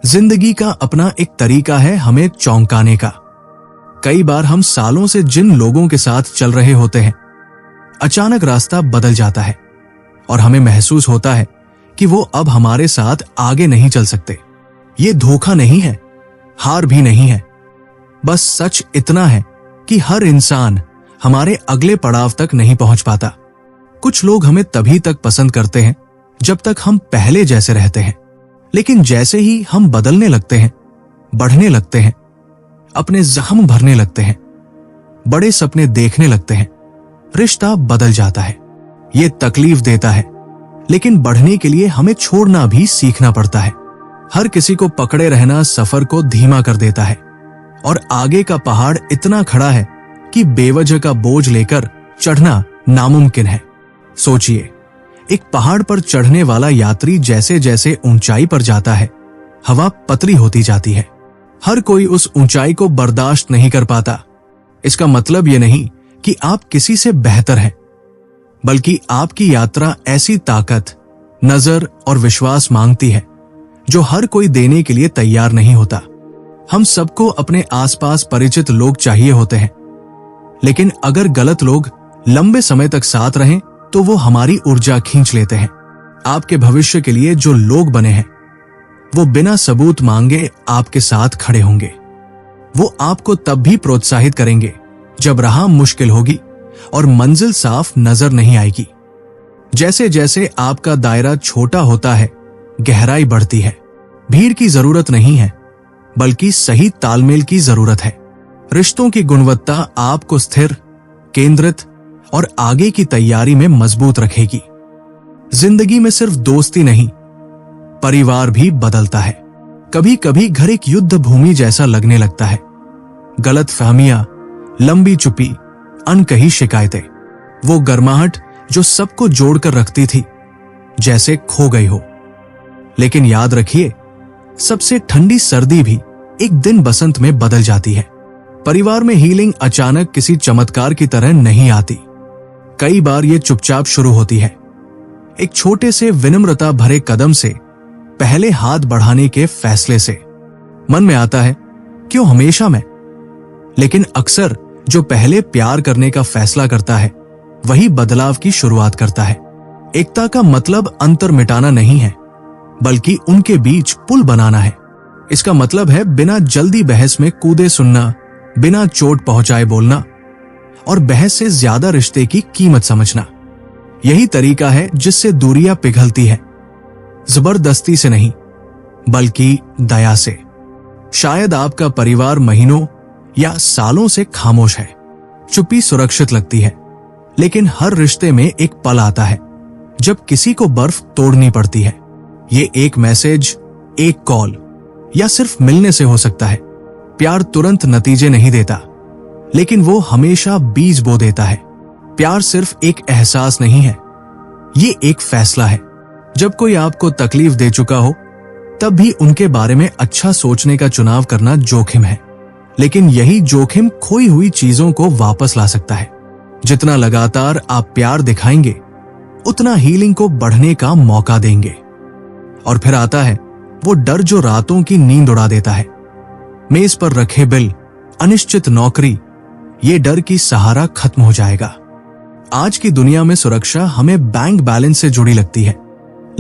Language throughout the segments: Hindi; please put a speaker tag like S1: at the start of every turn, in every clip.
S1: जिंदगी का अपना एक तरीका है हमें चौंकाने का। कई बार हम सालों से जिन लोगों के साथ चल रहे होते हैं, अचानक रास्ता बदल जाता है और हमें महसूस होता है कि वो अब हमारे साथ आगे नहीं चल सकते। ये धोखा नहीं है, हार भी नहीं है, बस सच इतना है कि हर इंसान हमारे अगले पड़ाव तक नहीं पहुंच पाता। कुछ लोग हमें तभी तक पसंद करते हैं जब तक हम पहले जैसे रहते हैं, लेकिन जैसे ही हम बदलने लगते हैं, बढ़ने लगते हैं, अपने जख्म भरने लगते हैं, बड़े सपने देखने लगते हैं, रिश्ता बदल जाता है। ये तकलीफ देता है, लेकिन बढ़ने के लिए हमें छोड़ना भी सीखना पड़ता है। हर किसी को पकड़े रहना सफर को धीमा कर देता है और आगे का पहाड़ इतना खड़ा है कि बेवजह का बोझ लेकर चढ़ना नामुमकिन है। सोचिए, एक पहाड़ पर चढ़ने वाला यात्री जैसे जैसे ऊंचाई पर जाता है, हवा पतली होती जाती है। हर कोई उस ऊंचाई को बर्दाश्त नहीं कर पाता। इसका मतलब ये नहीं कि आप किसी से बेहतर हैं, बल्कि आपकी यात्रा ऐसी ताकत, नजर और विश्वास मांगती है जो हर कोई देने के लिए तैयार नहीं होता। हम सबको अपने आसपास परिचित लोग चाहिए होते हैं, लेकिन अगर गलत लोग लंबे समय तक साथ रहें तो वो हमारी ऊर्जा खींच लेते हैं। आपके भविष्य के लिए जो लोग बने हैं, वो बिना सबूत मांगे आपके साथ खड़े होंगे। वो आपको तब भी प्रोत्साहित करेंगे जब राह मुश्किल होगी और मंजिल साफ नजर नहीं आएगी। जैसे जैसे आपका दायरा छोटा होता है, गहराई बढ़ती है। भीड़ की जरूरत नहीं है, बल्कि सही तालमेल की जरूरत है। रिश्तों की गुणवत्ता आपको स्थिर, केंद्रित और आगे की तैयारी में मजबूत रखेगी। जिंदगी में सिर्फ दोस्ती नहीं, परिवार भी बदलता है। कभी कभी घर एक युद्ध भूमि जैसा लगने लगता है। गलत फहमियां, लंबी चुप्पी, अनकही शिकायतें, वो गर्माहट जो सबको जोड़कर रखती थी, जैसे खो गई हो। लेकिन याद रखिए, सबसे ठंडी सर्दी भी एक दिन बसंत में बदल जाती है। परिवार में हीलिंग अचानक किसी चमत्कार की तरह नहीं आती। कई बार ये चुपचाप शुरू होती है, एक छोटे से विनम्रता भरे कदम से, पहले हाथ बढ़ाने के फैसले से। मन में आता है, क्यों हमेशा मैं? लेकिन अक्सर जो पहले प्यार करने का फैसला करता है, वही बदलाव की शुरुआत करता है। एकता का मतलब अंतर मिटाना नहीं है, बल्कि उनके बीच पुल बनाना है। इसका मतलब है बिना जल्दी बहस में कूदे सुनना, बिना चोट पहुंचाए बोलना और बहस से ज्यादा रिश्ते की कीमत समझना। यही तरीका है जिससे दूरियां पिघलती है, जबरदस्ती से नहीं, बल्कि दया से। शायद आपका परिवार महीनों या सालों से खामोश है। चुप्पी सुरक्षित लगती है, लेकिन हर रिश्ते में एक पल आता है जब किसी को बर्फ तोड़नी पड़ती है। ये एक मैसेज, एक कॉल या सिर्फ मिलने से हो सकता है। प्यार तुरंत नतीजे नहीं देता, लेकिन वो हमेशा बीज बो देता है। प्यार सिर्फ एक एहसास नहीं है, ये एक फैसला है। जब कोई आपको तकलीफ दे चुका हो, तब भी उनके बारे में अच्छा सोचने का चुनाव करना जोखिम है। लेकिन यही जोखिम खोई हुई चीजों को वापस ला सकता है। जितना लगातार आप प्यार दिखाएंगे, उतना हीलिंग को बढ़ने का मौका देंगे। और फिर आता है वो डर जो रातों की नींद उड़ा देता है। मेज पर रखे बिल, अनिश्चित नौकरी, ये डर की सहारा खत्म हो जाएगा। आज की दुनिया में सुरक्षा हमें बैंक बैलेंस से जुड़ी लगती है,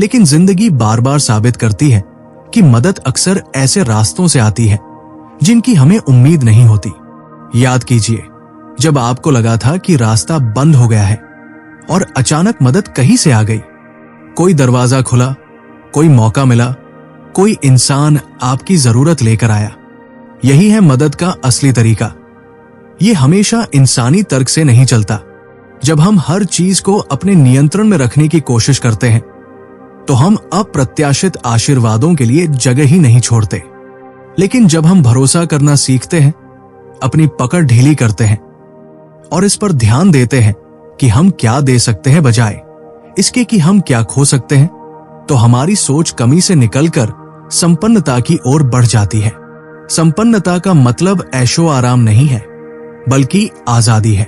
S1: लेकिन जिंदगी बार बार साबित करती है कि मदद अक्सर ऐसे रास्तों से आती है जिनकी हमें उम्मीद नहीं होती। याद कीजिए, जब आपको लगा था कि रास्ता बंद हो गया है और अचानक मदद कहीं से आ गई। कोई दरवाजा खुला, कोई मौका मिला, कोई इंसान आपकी जरूरत लेकर आया। यही है मदद का असली तरीका। ये हमेशा इंसानी तर्क से नहीं चलता। जब हम हर चीज को अपने नियंत्रण में रखने की कोशिश करते हैं, तो हम अप्रत्याशित आशीर्वादों के लिए जगह ही नहीं छोड़ते। लेकिन जब हम भरोसा करना सीखते हैं, अपनी पकड़ ढीली करते हैं और इस पर ध्यान देते हैं कि हम क्या दे सकते हैं बजाय इसके कि हम क्या खो सकते हैं, तो हमारी सोच कमी से निकलकर संपन्नता की ओर बढ़ जाती है। संपन्नता का मतलब ऐशो आराम नहीं है, बल्कि आजादी है।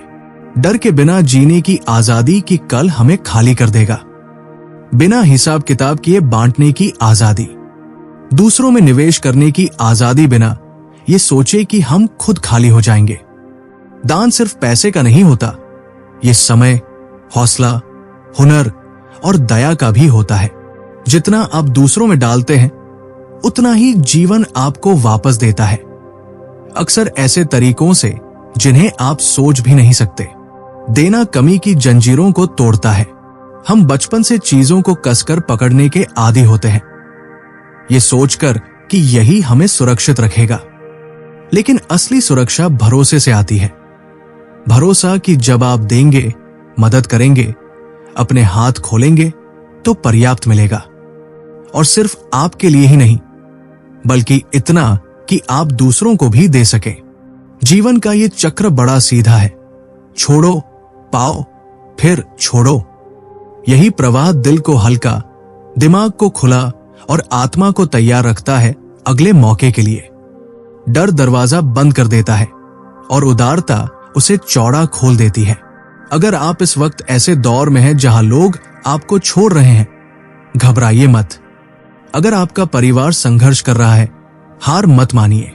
S1: डर के बिना जीने की आजादी की कल हमें खाली कर देगा। बिना हिसाब किताब किए बांटने की आजादी। दूसरों में निवेश करने की आजादी बिना ये सोचे कि हम खुद खाली हो जाएंगे। दान सिर्फ पैसे का नहीं होता, ये समय, हौसला, हुनर और दया का भी होता है। जितना आप दूसरों में डालते हैं उतना ही जीवन आपको वापस देता है, अक्सर ऐसे तरीकों से जिन्हें आप सोच भी नहीं सकते। देना कमी की जंजीरों को तोड़ता है। हम बचपन से चीजों को कसकर पकड़ने के आदी होते हैं, ये सोचकर कि यही हमें सुरक्षित रखेगा। लेकिन असली सुरक्षा भरोसे से आती है। भरोसा कि जब आप देंगे, मदद करेंगे, अपने हाथ खोलेंगे तो पर्याप्त मिलेगा। और सिर्फ आपके लिए ही नहीं, बल्कि इतना कि आप दूसरों को भी दे सके। जीवन का ये चक्र बड़ा सीधा है, छोड़ो, पाओ, फिर छोड़ो। यही प्रवाह दिल को हल्का, दिमाग को खुला और आत्मा को तैयार रखता है अगले मौके के लिए। डर दरवाजा बंद कर देता है और उदारता उसे चौड़ा खोल देती है। अगर आप इस वक्त ऐसे दौर में हैं जहां लोग आपको छोड़ रहे हैं, घबराइए मत। अगर आपका परिवार संघर्ष कर रहा है, हार मत मानिए।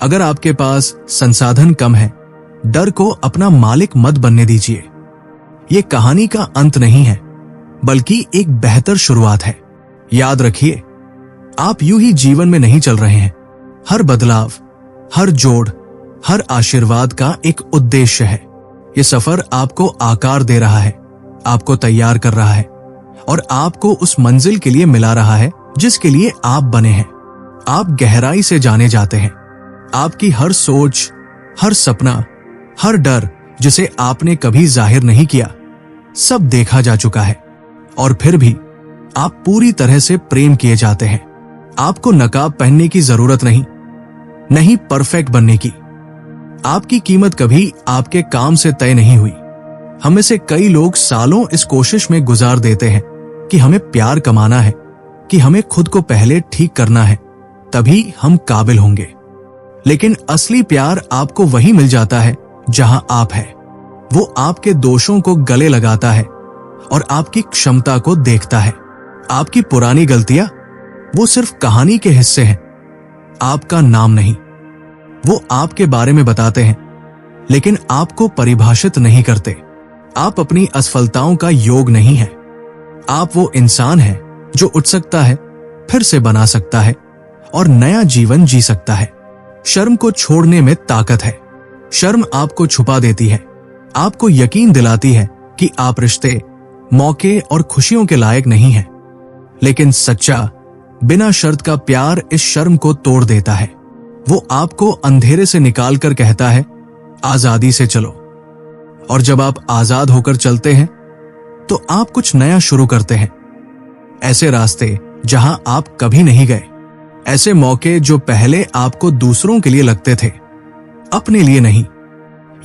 S1: अगर आपके पास संसाधन कम है, डर को अपना मालिक मत बनने दीजिए। ये कहानी का अंत नहीं है, बल्कि एक बेहतर शुरुआत है। याद रखिए, आप यूं ही जीवन में नहीं चल रहे हैं। हर बदलाव, हर जोड़, हर आशीर्वाद का एक उद्देश्य है। ये सफर आपको आकार दे रहा है, आपको तैयार कर रहा है और आपको उस मंजिल के लिए मिला रहा है जिसके लिए आप बने हैं। आप गहराई से जाने जाते हैं। आपकी हर सोच, हर सपना, हर डर जिसे आपने कभी जाहिर नहीं किया, सब देखा जा चुका है। और फिर भी आप पूरी तरह से प्रेम किए जाते हैं। आपको नकाब पहनने की जरूरत नहीं परफेक्ट बनने की। आपकी कीमत कभी आपके काम से तय नहीं हुई। हम में से कई लोग सालों इस कोशिश में गुजार देते हैं कि हमें प्यार कमाना है, कि हमें खुद को पहले ठीक करना है, तभी हम काबिल होंगे। लेकिन असली प्यार आपको वही मिल जाता है जहां आप हैं। वो आपके दोषों को गले लगाता है और आपकी क्षमता को देखता है। आपकी पुरानी गलतियां वो सिर्फ कहानी के हिस्से हैं, आपका नाम नहीं। वो आपके बारे में बताते हैं, लेकिन आपको परिभाषित नहीं करते। आप अपनी असफलताओं का योग नहीं है। आप वो इंसान हैं जो उठ सकता है, फिर से बना सकता है और नया जीवन जी सकता है। शर्म को छोड़ने में ताकत है। शर्म आपको छुपा देती है, आपको यकीन दिलाती है कि आप रिश्ते, मौके और खुशियों के लायक नहीं हैं। लेकिन सच्चा, बिना शर्त का प्यार इस शर्म को तोड़ देता है। वो आपको अंधेरे से निकालकर कहता है, आजादी से चलो। और जब आप आजाद होकर चलते हैं तो आप कुछ नया शुरू करते हैं। ऐसे रास्ते जहां आप कभी नहीं गए, ऐसे मौके जो पहले आपको दूसरों के लिए लगते थे, अपने लिए नहीं।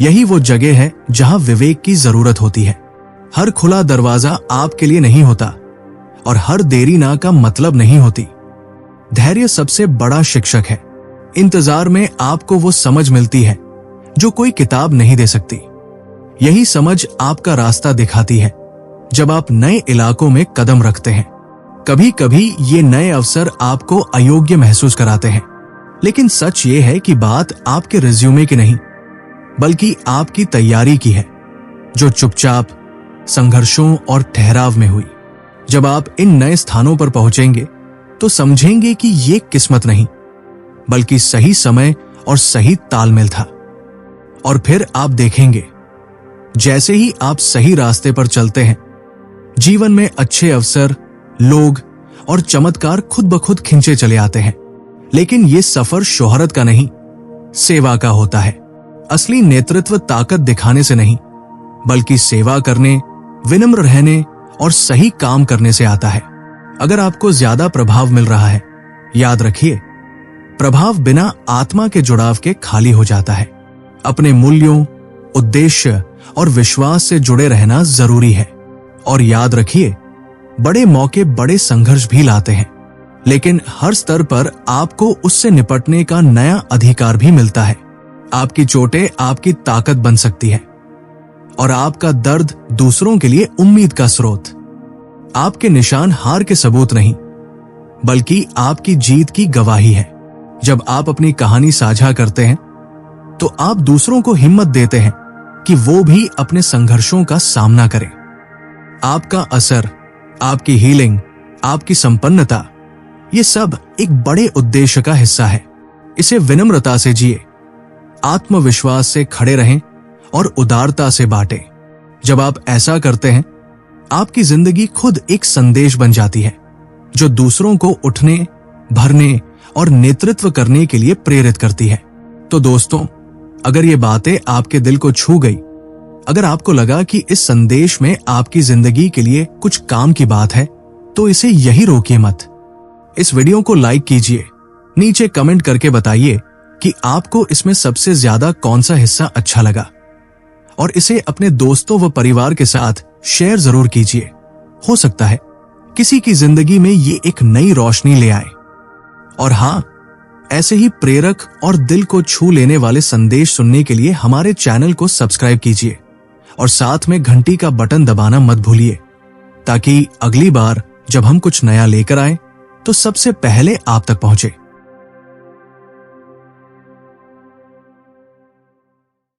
S1: यही वो जगह है जहां विवेक की जरूरत होती है। हर खुला दरवाजा आपके लिए नहीं होता और हर देरी ना का मतलब नहीं होती। धैर्य सबसे बड़ा शिक्षक है। इंतजार में आपको वो समझ मिलती है जो कोई किताब नहीं दे सकती। यही समझ आपका रास्ता दिखाती है जब आप नए इलाकों में कदम रखते हैं। कभी कभी ये नए अवसर आपको अयोग्य महसूस कराते हैं, लेकिन सच ये है कि बात आपके रिज्यूमे की नहीं, बल्कि आपकी तैयारी की है, जो चुपचाप, संघर्षों और ठहराव में हुई। जब आप इन नए स्थानों पर पहुंचेंगे तो समझेंगे कि ये किस्मत नहीं, बल्कि सही समय और सही तालमेल था। और फिर आप देखेंगे, जैसे ही आप सही रास्ते पर चलते हैं, जीवन में अच्छे अवसर, लोग और चमत्कार खुद ब खुद खिंचे चले आते हैं। लेकिन ये सफर शोहरत का नहीं, सेवा का होता है। असली नेतृत्व ताकत दिखाने से नहीं, बल्कि सेवा करने, विनम्र रहने और सही काम करने से आता है। अगर आपको ज्यादा प्रभाव मिल रहा है, याद रखिए, प्रभाव बिना आत्मा के जुड़ाव के खाली हो जाता है। अपने मूल्यों, उद्देश्य और विश्वास से जुड़े रहना जरूरी है। और याद रखिए, बड़े मौके बड़े संघर्ष भी लाते हैं, लेकिन हर स्तर पर आपको उससे निपटने का नया अधिकार भी मिलता है। आपकी चोटें आपकी ताकत बन सकती है और आपका दर्द दूसरों के लिए उम्मीद का स्रोत। आपके निशान हार के सबूत नहीं, बल्कि आपकी जीत की गवाही है। जब आप अपनी कहानी साझा करते हैं तो आप दूसरों को हिम्मत देते हैं कि वो भी अपने संघर्षों का सामना करें। आपका असर, आपकी हीलिंग, आपकी संपन्नता, ये सब एक बड़े उद्देश्य का हिस्सा है। इसे विनम्रता से जिए, आत्मविश्वास से खड़े रहें और उदारता से बांटें। जब आप ऐसा करते हैं, आपकी जिंदगी खुद एक संदेश बन जाती है जो दूसरों को उठने, भरने और नेतृत्व करने के लिए प्रेरित करती है। तो दोस्तों, अगर ये बातें आपके दिल को छू गई, अगर आपको लगा कि इस संदेश में आपकी जिंदगी के लिए कुछ काम की बात है, तो इसे यही रोकिए मत। इस वीडियो को लाइक कीजिए, नीचे कमेंट करके बताइए कि आपको इसमें सबसे ज्यादा कौन सा हिस्सा अच्छा लगा, और इसे अपने दोस्तों व परिवार के साथ शेयर जरूर कीजिए। हो सकता है किसी की जिंदगी में ये एक नई रोशनी ले आए। और हाँ, ऐसे ही प्रेरक और दिल को छू लेने वाले संदेश सुनने के लिए हमारे चैनल को सब्सक्राइब कीजिए और साथ में घंटी का बटन दबाना मत भूलिए, ताकि अगली बार जब हम कुछ नया लेकर आए तो सबसे पहले आप तक पहुंचे।